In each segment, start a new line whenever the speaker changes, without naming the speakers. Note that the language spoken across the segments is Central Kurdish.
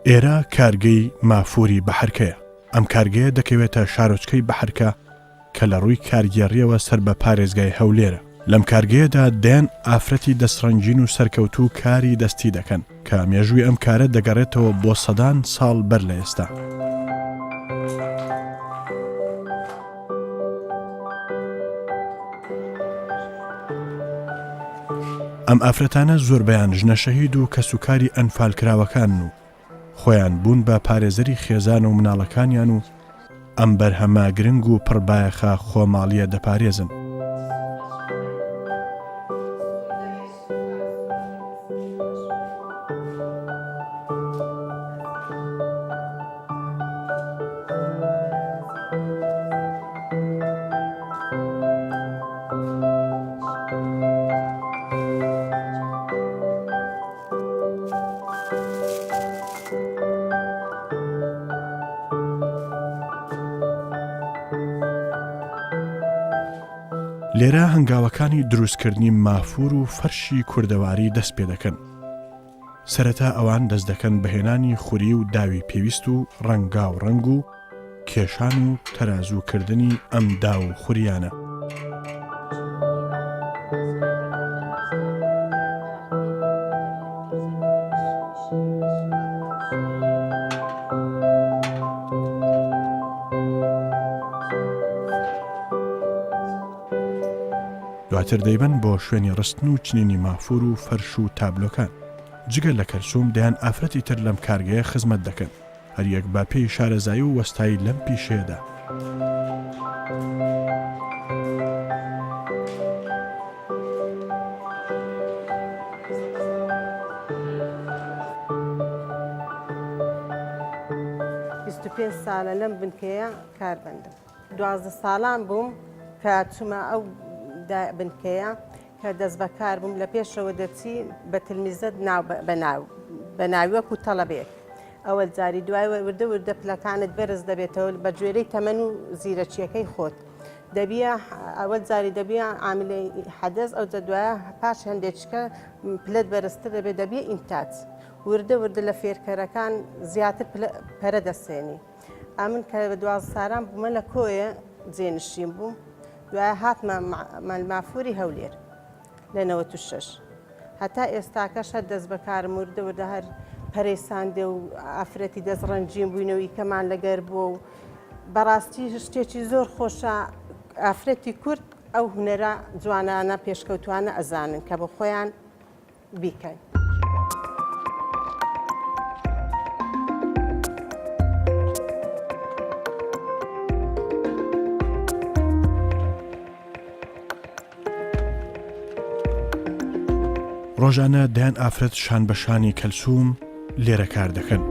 ئێرە کارگەی مافووری بەحرکەیە. ئەم کارگەیە دەکەوێتە شارۆچکەی بەحرکە کە لە ڕووی کارگێڕیەوە سەر بە پارێزگای هەولێرە. لەم کارگەیەدا دێن ئافرەتی دەستڕەنجین و سەرکەوتو کاری دەستی دەکەن کە مێژووی ئەم کارە دەگەڕێتەوە بۆ سەدان ساڵ بەر لە ئێستا. ئەم ئافرەتانە زۆربەیان ژنە شەهید و کەسوکاری ئەنفالکراوەکان و خۆیان بوون بە پارێزەری خێزان و مناڵەکانیان و ئەم بەرهەمە گرنگ و پڕبایەخە خۆماڵیە دەپارێزن. لێرە هەنگاوەکانی دروستکردنی مافور و فەرشی کوردەواری دەست پێ دەکەن. سەرەتا ئەوان دەست دەکەن بەهێنانی خوری و داوی پێویست و ڕەنگا و ڕەنگ و کێشان و تەرازوکردنی ئەم دا و خوریانە. دواتر دەیبەن بۆ شوێنی ڕستن و چنینی مافور و فەرش و تابلۆکان. جگەر لە کەلسوم دەیان ئافرەتی تر لەم کارگەیە خزمەت دەکەن، هەریەک با پێی شارەزایی و وەستایی لەم پیشەیەدا.
پێ ساڵە لەم بنکەیە کاربەندم. 12 ساڵان بووم کە چوومە ئەو بنکەیە کە دەست بەکار بووم. لە پێشەوە دەچی بە تلمیزت بە ناویوەک و تەڵەبێت. ئەوە جاری دوای وردە پلەکانت بەرز دەبێتەوە بە گوێرەی تەمەن و زیرەکیەکەی خۆت. دەبیە ئەوە جاری دەبیە عاملەی حەدەز ئەو دوایە پاش هەندێککە پلت بەرزتر دەبێت دەبیە ئینتاج. وردە لە فێرکەرەکان زیاتر پەرە دەسێنی. ئەمن کە بە 12 ساڵان بوومە لە کۆیە جێنشین بووم. دوای هاتمە مافووری هەولێر لە 96. هەتا ئێستاکەش هەر دەست بەکارم وردە هەر پەرەیساندێ و ئافرەتی دەستڕەنجین بووینەوەی کەمان لەگەر بووە و بەڕاستی شتێکی زۆر خۆشە ئافرەتی کورد ئەو هونەرە جوانانە پێشکەوتوانە ئەزانن کە بە خۆیان بیکەن.
ڕۆژانە دایان ئافرەت شان بە شانی کەلسوم لێرە کار دەکەن.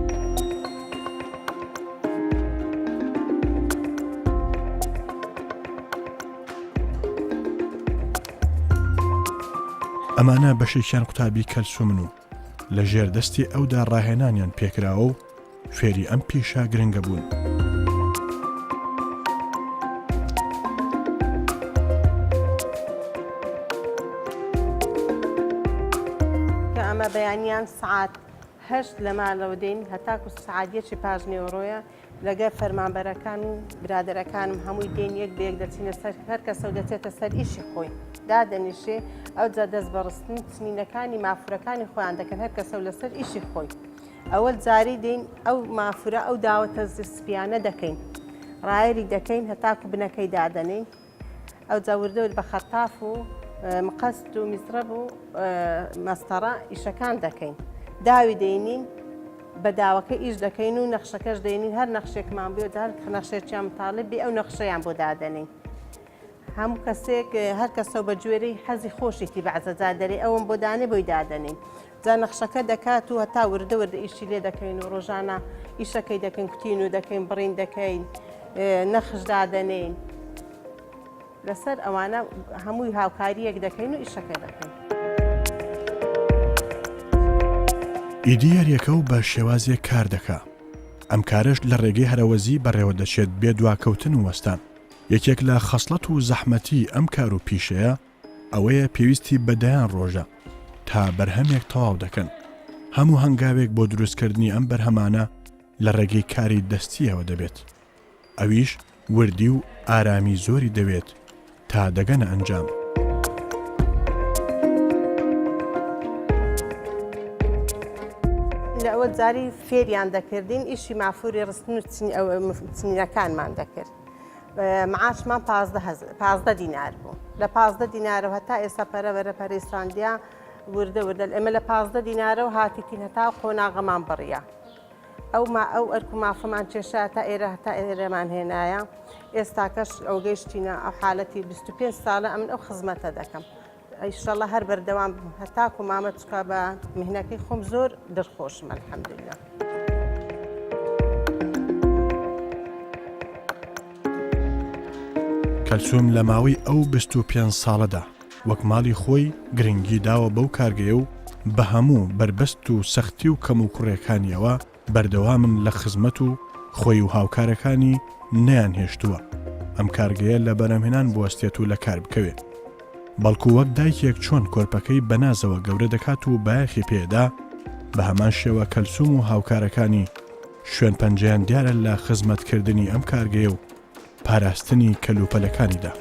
ئەمانە بەشێکیان قوتابی کەلسومن و لە ژێر دەستی ئەودا ڕاهێنانیان پێکراوە و فێری ئەم پیشە گرنگە بوون.
بەیانیان سعات 8 لە ماڵەوە دێن هەتاکو سعادیەکی پاژنێوەڕۆیە لەگەر فەرمانبەرەکان و برادەرەکانم هەمووی دێن یەک بە یەک دەچینە سەر هەر کەسە دەچێتە سەر ئیشی خۆی دادەنیشێ ئەو جا دەست بەڕستن چنینەکانی مافورەکانی خۆیان دەکەن هەر کەسە لەسەر ئیشی خۆی. ئەوە جاری دێن ئەو مافورە ئەو داوەتە سپیانە دەکەین ڕایەری دەکەین هەتاکو بنەکەی دادەنین. ئەو جا وردەوت بە خەتاف و مقەست و میزرەب و مەستەڕە ئیشەکان دەکەین. داوی دەینین بە داوەکە ئیش دەکەین و نەخشەکەش دەینین هەر نەخشێکمان بێت هەر نەخشێکیان متاڵب بێ ئەو نەخشەیان بۆ دادەنین. هەموو کەسێک هەر کەسە بە گوێرەی حەزی خۆشێتی بەعزەجا دەرێ ئەوم بۆ دانێ بۆی دادەنین. جا نەخشەکە دەکات و هەتا وردە ئیشی لێ دەکەین و ڕۆژانە ئیشەکەی دەکەین کوتین و دەکەین بڕین دەکەین نەخش دادەنین. لەسەر ئەوانە هەمووی هاوکاریەک دەکەین و ئیشەکە دەکەین.
ئیدیەرەکە و بە شێوازێک کار دەکا. ئەم کارش لە ڕێگەی هەرەوەزی بەڕێوە دەچێت بێ دواکەوتن و وەستان. یەکێک لە خەسڵەت و زەحمەتی ئەم کار و پیشەیە ئەوەیە پێویستی بەدایان ڕۆژە تا بەرهەمێک تەواو دەکەن. هەموو هەنگاوێک بۆ دروستکردنی ئەم بەرهەمانە لە ڕێگەی کاری دەستیەوە دەبێت. ئەویش وردی و ئارامی زۆری دەوێت تا دەگەنە ئەنجام.
لە ئەوە جاری فێریان دەکردین ئیشی مافوری ڕستن و چنینەکانمان دەکرد. معاشمان 15 دینار بوو. لە 15 دینارەوە هەتا ئێستا پەرەبەرە پەرێستاندیا وردە ئێمە لە 15 دینارەوە هاتیتین هەتا قۆناغەمان بڕیە. ئەو ئەرک و مافەمان کێشا تا ئێرە هەتا ئێرەمان هێنایە. ئێستاکەش ئەو گەیشتینە ئەو حالەتی 25 ساڵە ئەمن ئەو خزمەتە دەکەم. ئیشەڵڵا هەر بەردەوام هەتاکو مامە چکا بە میهنەکەی خۆم زۆر دڵخۆشم ئەلحەمدوللا.
کەلسوم لە ماوەی ئەو 25 ساڵەدا وەک ماڵی خۆی گرنگی داوە بەو کارگەیە و بە هەموو بربەست و سەختی و کەم و کوڕەکانیەوە بەردەوامن لە خزمەت و خۆی و هاوکارەکانی نەیان هێشتووە ئەم کارگەیە لە بەرهەمهێنان بوەستێت و لە کار بکەوێت. بەڵکو وەک دایکێک چۆن کۆرپەکەی بەنازەوە گەورە دەکات و بایەخی پێدا بە هەمان شێوە کەلسوم و هاوکارەکانی شوێن پەنجەیان دیارە لە خزمەتکردنی ئەم کارگەیە و پاراستنی کەلوپەلەکانیدا.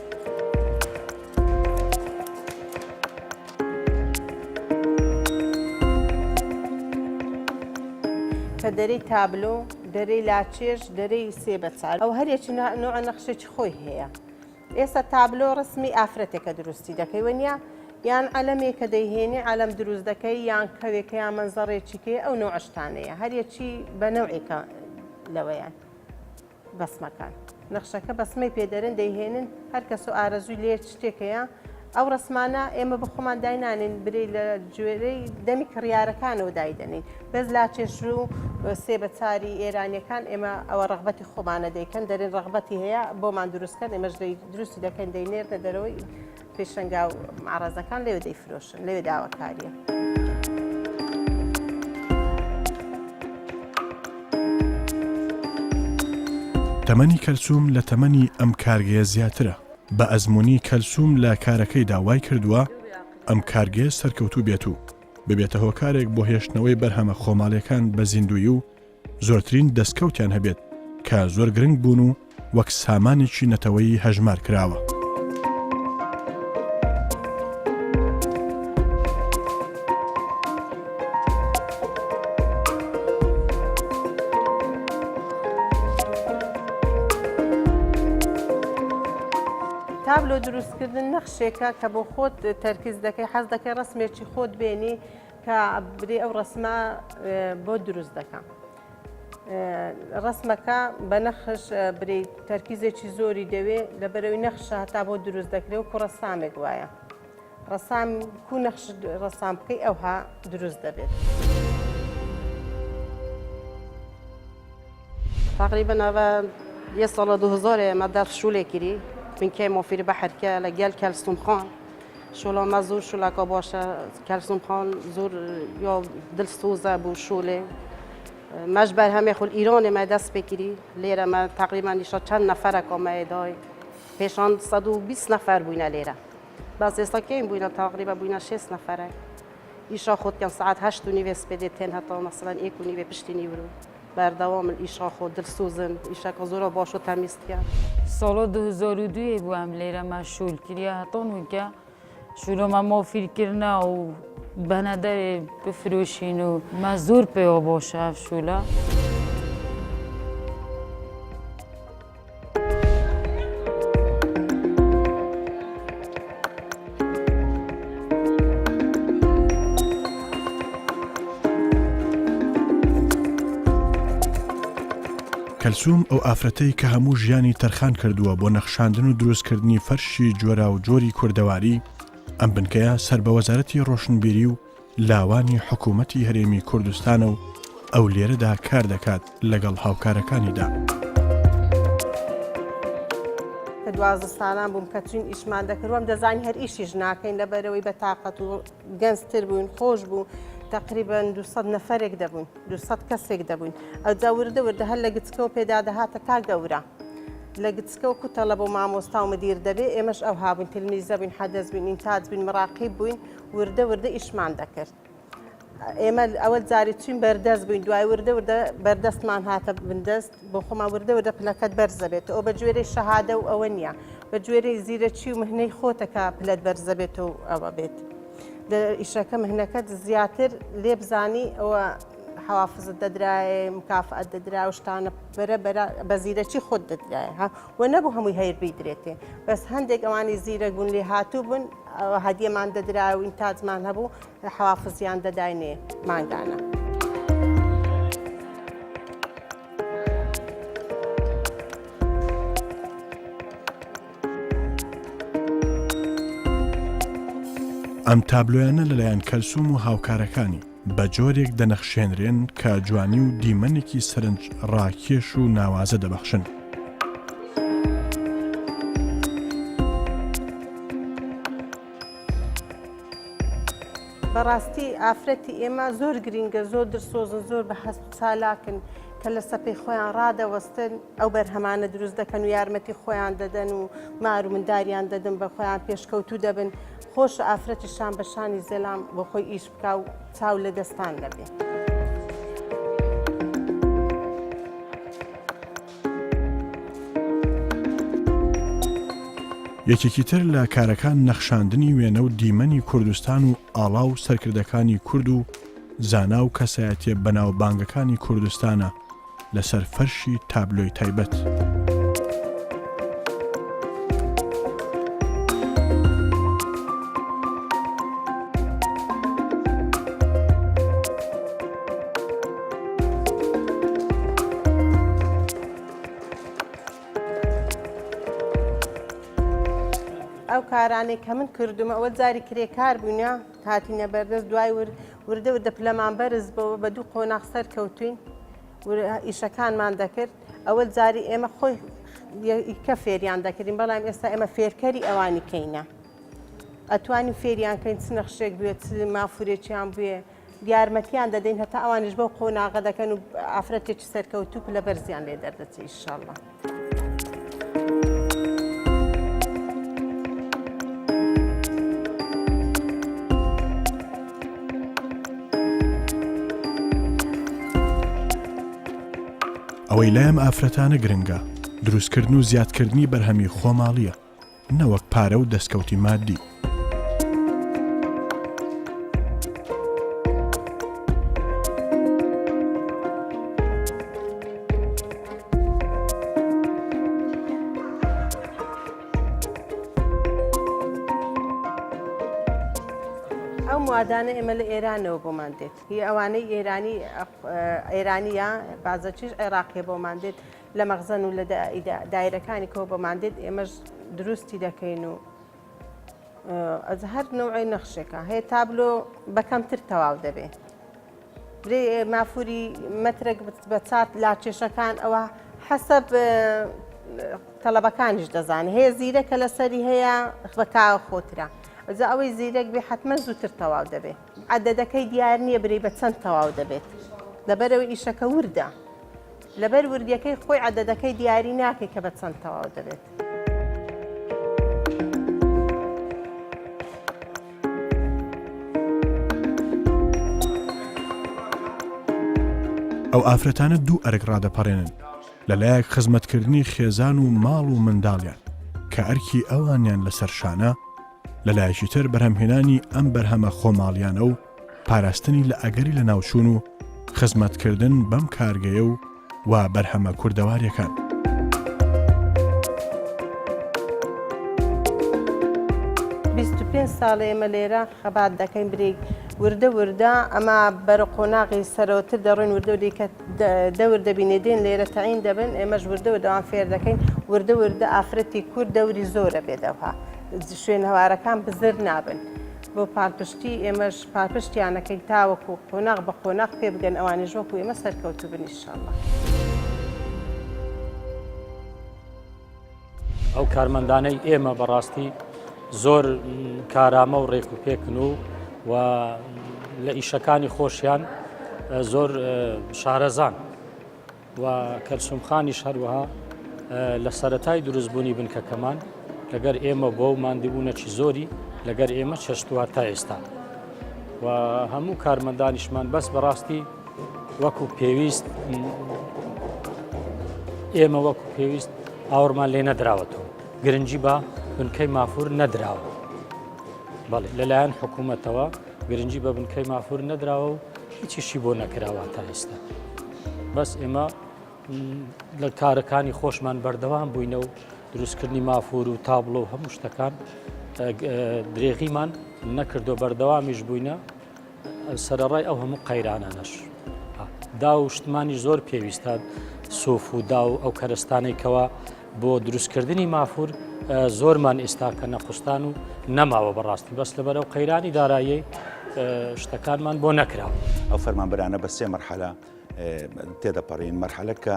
کە دەرەی تابلۆ، دەرەی لاچێژ، دەرەی سێبەچار ئەو هەرێکی نوع نەخشێکی خۆی هەیە. ئێستا تابلۆ ڕسمی ئافرەتێکە دروستی دەکەی وەنیا یان عەلەمێکە دەیهێنی عەلەم دروست دەکەی یان کەوێکە یان مەنزەڕێکیکێ ئەو نوع شتانەیە هەرێکی بە نەوعێکە لەوەیان بەسمەکان. نەخشەکە بەسمەی پێدەرن دەیهێنن هەر کەس و ئارەزووی لێ شتێکەیە ئەو ڕسمانە ئێمە بخۆمان داینانین برێ لە گوێرەی دەمی کڕیارەکانەوە دایدەنین بەس لاچێژ و سێبەچاری ئێرانیەکان ئێمە ئەوە ڕەغبەتی خۆمانە دەیکەن دەرێن ڕەغبەتی هەیە بۆمان دروستکەن ئێمەش دروستی دەکەن دەینێردە دەرەوەی پێشەنگا و معرەزەکان لێوە دەیفرۆشن لێوێ داواکاریە.
تەمەنی کەلسوم لە تەمەنی ئەم کارگەیە زیاترە. بە ئەزمموی کەلسوم لە کارەکەی داوای کردووە ئەم کارگەیە سەرکەوتوو بێت و ببێتە هۆکارێک بۆ هێشتنەوەی بەرهەمە خۆماڵیەکان بە زیندوی و زۆرترین دەستکەوتیان هەبێت کە زۆر گرنگ بوون و وەک سامانێکی نەتەوەیی هەژمار کراوە.
تابلۆ دروستکردن نەخشێکە کە بۆ خۆت تەرکیز دەکەی حەز دەکەی ڕسمێکی خۆت بێنی کە برێ ئەو ڕسمە بۆ دروست دەکەم. ڕسمەکە بە نەخش برێ تەرکیزێکی زۆری دەوێت لە بەرەوەی نەخشە هەتا بۆ دروست دەکرێت و ڕەسامێک وایە. ڕەسام کو نەخش ڕەسام بکەی ئەوها دروست دەبێت. تقریبا یە ساڵە 2000 مە دەرسشولێکیری من كيما في البحر لقال كالسوم خان شولا ما زور شولا كاباشا كالسوم خان زور يا دل سوزا بو شوله مجبر هم يخل إيران ما دست بكري ليرة ما تقريبا نشا چند نفر كما يداي پیشان 120 نفر بوينا ليرة بس استا كيم بوينا تقريبا بوينا 6 نفر إيشا خود كان ساعت 8 ونيف بديتين حتى مثلا 1 ونيف بشتيني برو بردوام الإيشا خود دل سوزن إيشا كزورا باشو تمیز کرد.
سال 2002 بودم لیره مشغول کردم هاتون وکه شروع ما فکر کردن و بندر بفروشین و مزدور پیدا باشه شولا.
کەلسوم ئەو ئافرەتەی کە هەموو ژیانی تەرخان کردووە بۆ نەخشاندن و دروستکردنی فەرشی جۆرا و جۆری کوردەواری ئەم بنکەیە سەر بە وەزارەتی ڕۆشنبیری و لاوانی حکوومەتی هەرێمی کوردستانە و ئەو لێرەدا کار دەکات لەگەڵ هاوکارەکانیدا.
کە دوازدەستانان بووم کە چین ئیشمان دەکردوم دەزانی هەر ئیشیش ناکەین لەبەرەوەی بەتاقەت و گەنجتر بوون خۆش بوو. تقريبا 200 نفرێک دەبوون 200 کەسێک دەبوون ئەوجا وردە وردە هەر لە گچکەوە پێدا دەهاتە تا گەورە لە گچکەوە کوتەڵە بۆ مامۆستا و مدیر دەبێ ئێمەش ئەو هابووین تلمیزە بووین حەدەز بووین ئینتاج بووین مراقیب بووین وردە وردە ئیشمان دەکرد ئێمە ئەوە جاری چین بەردەست بووین دوای وردە بەردەستمان هاتە بندەست بۆ خۆمان وردە پلەکەت بەرزە بێت ئەو بە گوێرەی شەهادە و ئەوە نییە بە گوێرەی زیرەکی و مهنەی خۆتەکە پلەت بەرزە بێت و ئەوە بێت ئیشەکە مهنەکەت زیاتر لێ بزانی ئەوە حوافزت دەدرایە مکافعەت دەدرا و شتانە بە زیرەکی خۆت دەدرایە و نەبوو هەمووی هەیر بیدرێتێ بەس هەندێک ئەوانی زیرە بوون لێ هاتوو بوون هەدیەمان دەدرا و ئینتاجمان هەبوو حوافزیان دەداینێ ماگانە.
ئەم تابلۆیانە لەلایەن کەلسوم و هاوکارەکانی بە جۆرێک دەنەخشێنرێن کە جوانی و دیمەنێکی سەرنج ڕاکێش و ناوازە دەبەخشن.
بەڕاستی ئافرەتی ئێمە زۆر گرینگە زۆر درسۆزن زۆر بە هەست چالاکن کە لە سەپەی خۆیان ڕادەوەستن ئەو بەرهەمانە دروست دەکەن و یارمەتی خۆیان دەدەن و مار و منداریان دەدەن بە خۆیان پێشکەوتوو دەبن خۆش ئافرەتیشان بە شانی زێلام بۆ خۆی ئیش بکە و چاو لە دەستان دەبێت.
یەکێکی تر لە کارەکان نەخشاندنی وێنە و دیمەنی کوردستان و ئاڵا و سەرکردەکانی کورد و زانا و کەسایەتیە بەناوبانگەکانی کوردستانە لەسەر فەرشی تابلۆی تایبەت.
ئەو کارانێک کە من کردومە ئەوە جاری کرێکار بوونە هاتینە بەردەست دوای وردە پلەمان بەرز بەوە بە دوو قۆناغ سەر کەوتوین ئیشەکانمان دەکرد ئەوە جاری ئێمە خۆی کە فێریان دەکردین بەڵام ئێستا ئێمە فێرکەری ئەوانی کەینە ئەتوانین فێریان کەین چ نەخشێک بوێت مافورێکیان بوێ یارمەتیان دەدەین هەتا ئەوانش بەو قۆناغە دەکەن و ئافرەتێکی سەرکەوتوو پلە بەرزیان لێ دەردەچێت ئینشاءڵڵا.
ئەوەی لایم ئافرەتانە گرنگە دروستکردن و زیادکردنی بەرهەمی خۆماڵیە نەوەک پارە و دەستکەوتی مادی.
ئەو موادانە ئێمە لە ئێرانەوە بۆمان دێت هی ئەوانەی ئێرانیە بازەچیش عێراقیە بۆمان دێت لە مەخزن و لە دایرەکانی کەەوە بۆمان دێت ئێمەش دروستی دەکەین و هەر نوعی نەخشێکە هەیە تابلۆ بەکەمتر تەواو دەبێت برێ مافوری مەترێک بە چات لاچێشەکان ئەوە حەسەب تەڵەبەکانیش دەزانێت هەیە زیرەکە لەسەری هەیە بەکاوە خۆترە ئەجا ئەوەی زیرەک بێ حتممە زووتر تەواو دەبێت عەدەدەکەی دیار نییە برێ بە چەند تەواو دەبێت لەبەرەوەی ئیشەکە وردە لەبەر وردیەکەی خۆی عەدەدەکەی دیاری ناکەی کە بە چەند تەواو دەبێت.
ئەو ئافرەتانە دوو ئەرک ڕادەپەڕێنن لەلایەک خزمەتکردنی خێزان و ماڵ و منداڵیان کە ئەرکی ئەوانیان لەسەر شانە لەلایەکی تر بەرهەمهێنانی ئەم بەرهەمە خۆماڵیانە و پاراستنی لە ئەگەری لە ناوچوون و خزمەتکردن بەم کارگەیە و بەرهەمە کوردەواریەکان.
ساڵی ئێمە لێرە خەبات دەکەین برێک وردە ئەمە بەرە قۆناغی سەرەوەتر دەڕۆین وردەوردێکە دەور دەبینێ دێن لێرە تەعین دەبن ئێمەش وردەوردەوان فێر دەکەین وردە ئافرەتی کورد دەوری زۆرە بێدەوها شوێن هەوارەکان بزر نابن بۆ پاڵپشتی ئێمەش پاڵپشتیانەکەی تاوەکو قۆناغ بە قۆناغ پێ بگەن ئەوانیش وەکو ئێمە سەرکەوتوو بن ئینشاءڵڵا.
ئەو کارمەندانەی ئێمە بەڕاستی زۆر کارامە و ڕێک و پێکن و لە ئیشەکانی خۆشیان زۆر شارەزان و کەلسومخانیش هەروەها لە سەرەتای دروستبوونی بنکەکەمان لەگەر ئێمە بۆ ماندبوونەکی زۆری لەگەر ئێمە چەشتووە تا ئێستا و و هەموو کارمەندانیشمان بەس بەڕاستی وەکو پێویست ئێمە وەکو پێویست ئاوەڕمان لێ نەدراوەتەوە گرنگی بە بنکەی مافور نەدراوە بەڵێ لەلایەن حکوومەتەوە گرنگی بە بنکەی مافور نەدراوە و هیچیشی بۆ نەکراوە تا ئێستا بەس ئێمە لە کارەکانی خۆشمان بەردەوام بووینە و دروستکردنی مافور و تابلۆ و هەموو شتەکان درێغیمان نەکردو بەردەوامیش بووینە سەرەڕای ئەو هەموو قەیرانانەش دا و شتمانی زۆر پێویستە سۆف و دا و ئەو کەرستانێکەوە بۆ دروستکردنی مافور زۆرمان ئێستا کە نەخستان و نەماوە بەڕاستی بەس لەبەر ئەو قەیرانی دارایی شتەکانمان بۆ نەکراوە
ئەو فەرمانبەرانە بە سێ مەرحەلە تێدەپەڕین مەرحەلە کە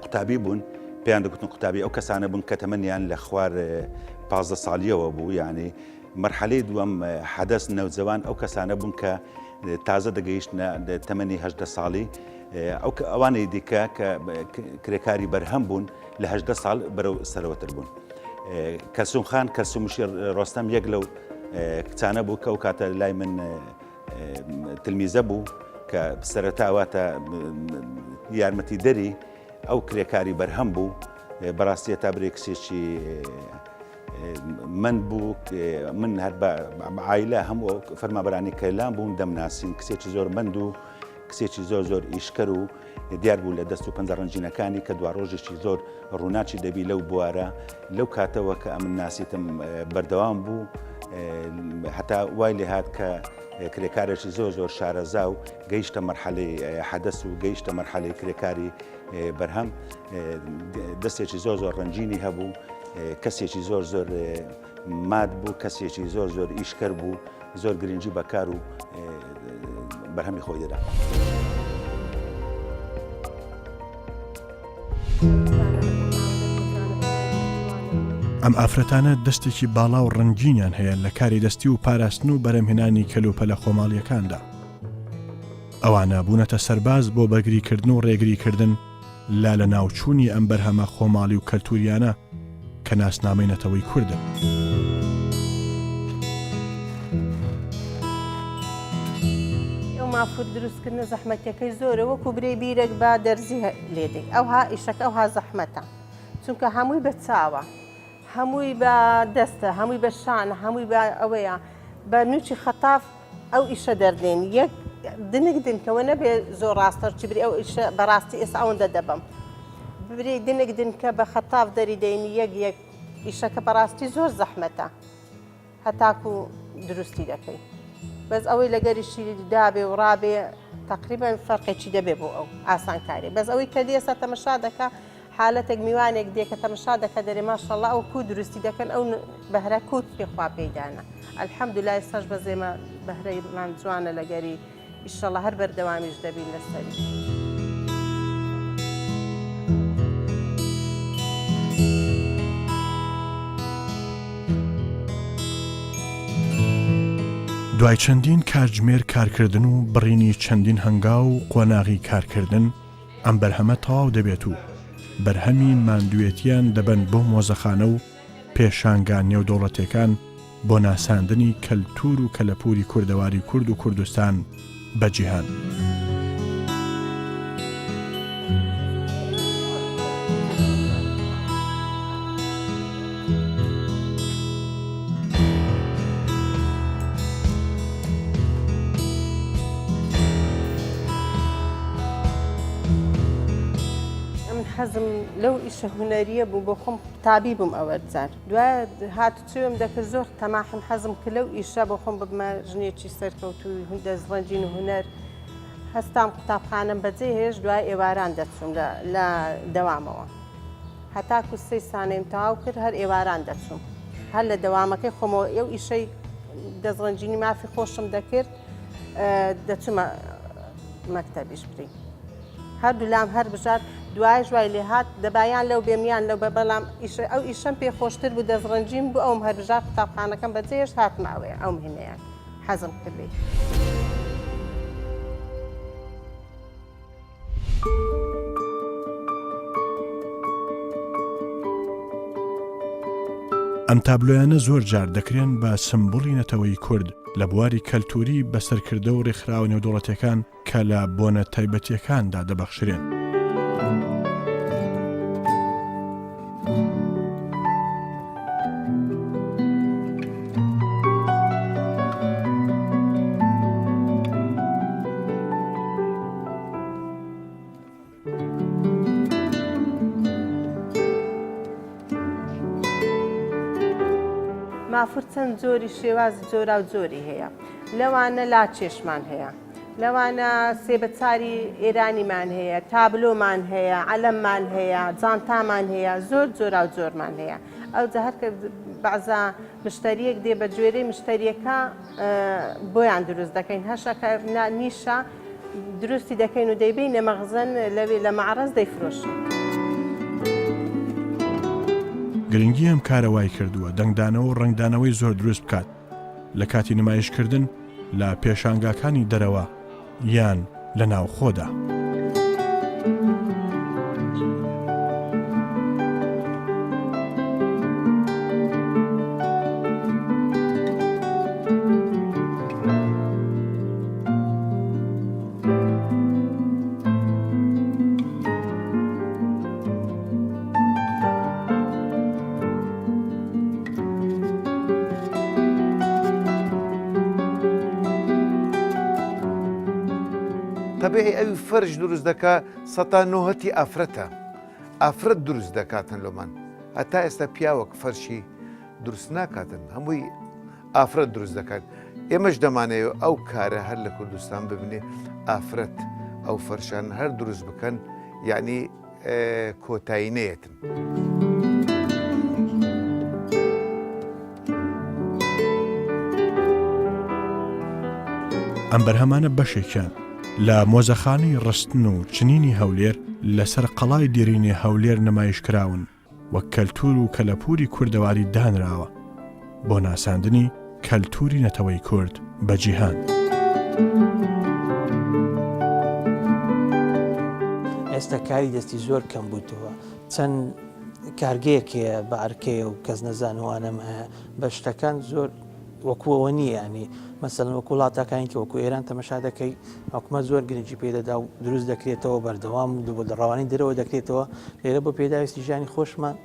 قوتابی بوون پێیان دەگوتن قوتابی ئەو کەسانە بوون کە تەمەنیان لە خوار 15 ساڵیەوە بوو یعنی مەرحەلەی دووەم حەدەس نەوجەوان ئەو کەسانە بوون کە تازە دەگەیشتنە تەمەنی 18 ساڵی ئەوانەی دیکە کە کرێکاری بەرهەم بوون لە 18 ساڵ بەرەو سەرەوەتر بوون کەلسوم خان کەلسومشی ڕۆستەم یەک لەو کچانە بوو کە ئەو کاتە لای من تلمیزە بوو کە سەرەتاواتە یارمەتی دەری ئەو کرێکاری بەرهەم بوو بەڕاستی تا برێ کسێکی من بوو من هەر بە عایلە هەموو فەرمانبەرانی کەیلان بوون دەمناسین کسێکی زۆر مند و کسێکی زۆر ئیشکەر و دیار بوو لە دەست و پەنجەڕەنجینەکانی کە دوا ڕۆژێکی زۆر ڕووناچی دەبی لەو بوارە لەو کاتەوە کە ئەمن ناسیتم بەردەوام بوو هەتا وای لێ هات کە کرێکارێکی زۆر شارەزا و گەیشتە مەرحەلەی حەدەس و گەیشتە مەرحەلەی کرێکاری بەرهەم دەستێکی زۆر ڕەنجینی هەبوو کەسێکی زۆر ماد بوو کەسێکی زۆر ئیشکەر بوو زۆر گرنگی بەکار و بەرهەمی خۆی دەدا.
ئەم ئافرەتانە دەستێکی باڵا و ڕەنگینیان هەیە لە کاری دەستی و پاراستن و بەرەمهێنانی کەلوپەلە خۆماڵیەکاندا. ئەوانە بوونەتە سەرباز بۆ بەرگریکردن و ڕێگریکردن لا لە ناوچوونی ئەم بەرهەمە خۆماڵی و کەلتوریانە کە ناسنامەی نەتەوەی کوردن.
ئەو مافور دروستکردن زەحمەتەکەی زۆرە وەکو برێ بیرێک با دەرزی لێدەی ئەوها ئیشەکە ئەوها زەحمەتە چونکە هەمووی بە چاوە هەمووی بە دەستە هەمووی بە شانە هەمووی بە ئەوەیە بە نوچی خەتاف ئەو ئیشە دەردێن یەک دنگدنکەوە نەبێ زۆر ڕاستەرچی بری ئەو ئیشە بەڕاستی ئێستا ئەوەندە دەبم ببرێ دنگدن کە بە خەتاف دەریدەینی یەک ئیشەکە بەڕاستی زۆر زەحمەتە هەتاکو دروستی دەکەی بەس ئەوەی لەگەریشی دابێ و ڕابێ تقریبا فەرقێکی دەبێ بۆ ئەو ئاسانکاری بەس ئەوەی کە دێستا تەمەشا دەکە حالەتێک میوانێک دێکە تەمەشا دەکە دەرێ ماشەڵڵا ئەو کو دروستی دەکەن ئەو بەهرە کووت پێخوا پێدانە ئەلحەمدولای سەش بەزێمە بەهرەیمان جوانە لەگەری ئیشەڵڵا هەر بەردەوامیش دەبین لەسەری.
دوای چەندین کاتژمێر کارکردن و بڕینی چەندین هەنگاو و قۆناغی کارکردن ئەم بەرهەمە تەواو دەبێت و بەرهەمی ماندوێتیان دەبن بۆ مۆزەخانە و پێشانگان نێودەوڵەتیەکان بۆ ناساندنی کەلتور و کەلەپوری کوردەواری کورد و کوردستان بە جیهان.
حەزم لەو ئیشە هونەریە بوو بۆ خۆم تابی بووم ئەوە جار دوای هاتوچێم دەکرد زۆر تەماحم حەزم کە لەو ئیشە بۆ خۆم ببمە ژنێکی سەرکەوتوی دەستڕەنجین و هونەر هەستام قوتابخانەم بەجێ هێش دوای ئێواران دەچوم لە دەوامەوە هەتاکو 3 سانەیم تەواو کرد هەر ئێواران دەچوم هەر لە دەوامەکەی خۆمەوە ئەو ئیشەی دەستڕەنجینی مافی خۆشم دەکرد دەچمە مەکتەبیش بری هەردوو لام هەر بژار دوای ژوای لێ هات دەبایان لەو بێمیان لەو بە بەڵام ئەو ئیشەم پێ خۆشتر بوو دەستڕەنجیم بوو ئەوم هەربژار قوتابخانەکەم بەجێش هاتماوەیە ئەو مهمەیان حەزم کردی.
ئەم تابلۆیانە زۆر جار دەکرێن بە سمبوڵی نەتەوەی کورد لە بواری کەلتوری بەسەرکردە و ڕێکخراوە نێودوڵەتیەکان کە لە بۆنە تایبەتیەکاندا دەبەخشرێن.
مافور چەند جۆری شێوازی جۆرا و جۆری هەیە لەوانە لاچێشمان هەیە لەوانە سێبەچاری ئێرانیمان هەیە تابلۆمان هەیە عەلەممان هەیە جانتامان هەیە زۆر جۆرا و جۆرمان هەیە ئەو جا هەر بەعزا مشتریەک دێ بە گوێرەی مشتریەکە بۆیان دروست دەکەین هەشەکە نیشە دروستی دەکەین و دەیبینە مەغزن لەوێ لە معرەز دەیفرۆشن.
گرنگی ئەم کارەوای کردووە دەنگدانەوە و ڕنگدانەوەی زۆر دروست بکات لە کاتی نمایشکردن لە پێشانگاکانی دەرەوە یان لە ناوخۆدا.
طبيعي ئەوی فەرش دروست دەکا سەتا نۆهەتی ئافرەتە ئافرەت دروست دەکاتن لۆمان هەتا ئێستا پیاوەک فەرشی دروست ناکاتن هەمووی ئافرەت دروست دەکات ئێمەش دەمانەوە ئەو کارە هەر لە کوردستان ببنێ ئافرەت ئەو فەرشان هەر دروست بکەن یعنی کۆتایینەیەتن.
ئەم بەرهەمانە بەشێکیان لە مۆزەخانەی ڕستن و چنینی هەولێر لەسەر قەڵای دیرینی هەولێر نمایش کراون وەک کەلتور و کەلەپوری کوردەواری دانراوە بۆ ناساندنی کەلتوری نەتەوەی کورد بە جیهان.
ئێستا کاری دەستی زۆر کەم بووتەوە چەند کارگەیەکەیە بە ئەرکەیە و کەس نەزانوانم هەیە بە شتەکان زۆر وەکوەوە نییە ینی مەسەڵەن وەکو وڵاتەکانی کە وەکو ئێران تەمەشا دەکەی حکومەت زۆر گرنگی پێدەدا و دروست دەکرێتەوە بەردەوام بۆ ڕەوانی دەرەوە دەکرێتەوە لێرە بۆ پێداویستی ژیانی خۆشمان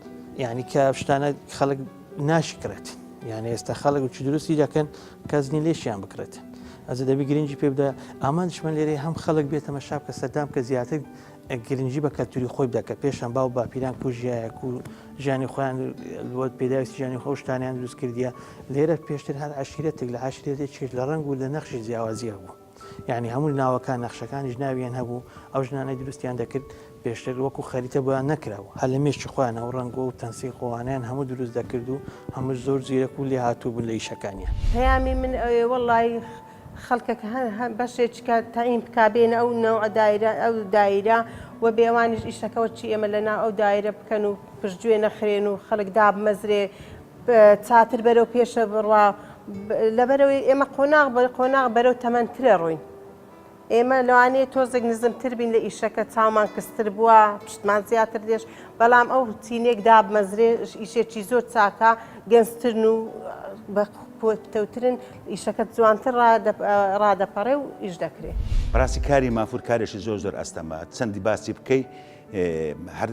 یعنی کە شتانە خەڵک ناشکرێت یعنی ئێستا خەڵک و چ دروستی دەکەن کەسنی لێشیان بکرێتن ئەزە دەبی گرنگی پێ بدە ئامانجمە لێرەی هەم خەڵک بێتە مەشاب کە سەردام کە زیاتر گرنگی بە کەلتوری خۆی بدەکە پێشان باو باپیران کوژایەک و ژیانی خۆیان پێداویستی ژیانی خۆشتانیان دروست کردیە لێرە پێشتر هەر عشیرەتێک لە عشیرەتێک لە ڕنگ و لە نەخشی جیاوازیە بوو یعنی هەموو ناوەکان نەخشەکانی ژناویان هەبوو ئەو ژنانەی دروستیان دەکرد پێشتر وەکو خەریتە بۆیان نەکراوە هەر لە مێشتی خۆیان ئەو ڕنگ و تەنسی خۆوانیان هەموو دروست دەکرد و هەموو زۆر زیرەک و لێ هاتوو بوون لە ئیشەکانیان
پەیامی من وەڵی خەڵکەکە بەشێککە تایم بکبێنە ئەو نەوە دایرە ئەو دایرە و بێوانیش ئیشەکەەوە چی ئێمە لەنا ئەو دایرە بکەن و پشتگوێ نەخرێن و خەڵک دابمەزرێ چاتر بەرەو پێشە بڕوا لەبەرەوەی ئێمە قۆناغ بەرەو تەمەندترە ڕووین ئێمە لەوانەیە تۆزێک نزمتر بین لە ئیشەکە چاومان کەستر بووە پشتمان زیاتر دێش بەڵام ئەو چینێک دابمەزرێ ئیشێکی زۆر چاکە گەنجترن و بەتەوترن ئیشەکە جوانتر ڕادەپەڕێ و ئیش دەکرێت.
بەڕاستی کاری مافور کارێکی زۆر زۆر ئەستەمە چەندی باسی بکەی هەر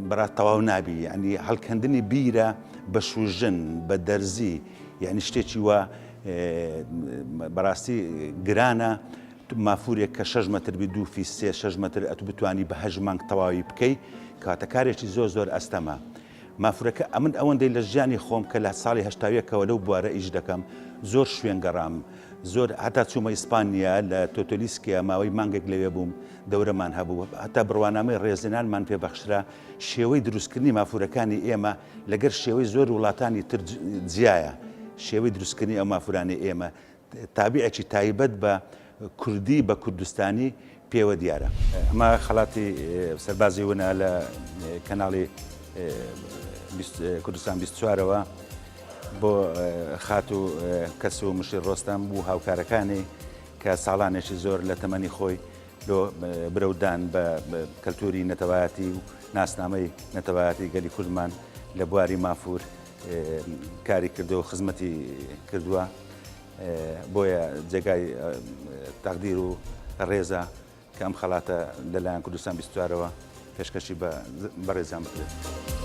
بەڕات تەواو نابی ینی هەڵکەندنی بیرە بە شوژن بە دەرزی یعنی شتێکی وە بەڕاستی گرانە مافورێک کە 6 مەتر بی 2 فی 3 6 مەتر ئەتو بتوانی بە 8 مانگ تەواوی بکەی کاتەکارێکی زۆر زۆر ئەستەمە. مافورەکە ئەمن ئەوەندەی لە ژیانی خۆم کە لە ساڵی هەشتاویەکەوە لەو بوارە ئیش دەکەم زۆر شوێن گەڕام زۆر هەتا چوومە ئیسپانیا لە تۆتۆلیسکیا ماوەی مانگێک لەوێ بووم دەورەمان هەبوو هەتا بڕوانامەی ڕێزێنانمان پێبەخشرا شێوەی دروستکردنی مافورەکانی ئێمە لەگەر شێوەی زۆر وڵاتانی تر جیایە شێوەی دروستکردنی ئەو مافورانی ئێمە تابیعێکی تایبەت بە کوردی بە کوردستانی پێوە دیارە. ئەمە خەڵاتی سەربازی وونە لە کەناڵی کوردستان 24ەوە بۆ خات و کەس و مشیر ڕۆستەم بوو هاوکارەکانی کە ساڵانێکی زۆر لە تەمەنی خۆی برەودان بە کەلتوری نەتەوایەتی و ناسنامەی نەتەوایەتی گەلی کوردمان لە بواری مافور کاری کردو و خزمەتی کردووە بۆیە جێگای تەقدیر و ڕێزە کە ئەم خەڵاتە لەلایەن کوردستان بیستوارەوە پێشکەشی بە ڕێزیان بکرێت.